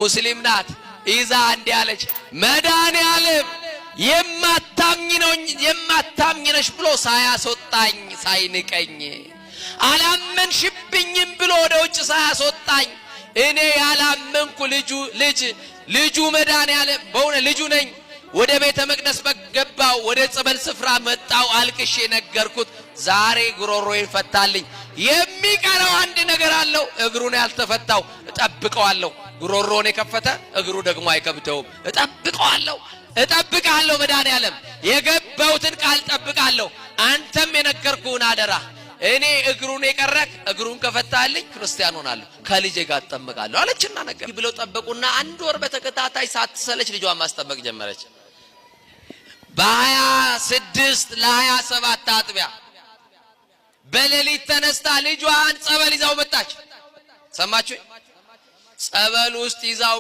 ሙስሊም ናት ኢዛ እንዲህ አለች መድኃኒዓለም የማታምኝነሽ ብሎ ሳያስወጣኝ ሳይንቀኝ አላመንሽብኝም ብሎ ወደ ውጭ ሳያስወጣኝ እኔ ያላመንኩ ልጁ መድኃኒዓለም በእውነ ልጁ ነኝ ወደ ቤተ መቅደስ በገባው ወደ ጸበል ስፍራ መጣው አልቅሼ ነገርኩት ዛሬ ጉሮሮዬን ፈታልኝ የሚቀረው አንድ ነገር አለው እግሩን ያልተፈታው እጠብቀዋለሁ ጉሮሮን የከፈተ እግሩ ደግሞ አይከብደውም እጠብቃለሁ መድኃኒዓለም የገባውትን ቃል እጠብቃለሁ አንተም የነገርኩህን አደራ እኔ እግሩን የቀረክ እግሩን ከፈታልኝ ክርስቲያን ሆናለሁ ከልጄ ጋር ተጠመቃለሁ አለችና ነገር ብለው ጠበቁና አንድ ወር በተከታታይ ሳትሰለች ልጇን ማስጠመቅ ጀመረች በ26 ለ27 አጥቢያ በሌሊት ተነስታ ልጇን ጸበል ይዛው መጣች ሰማችሁ ጸበል ውስጥ ይዛው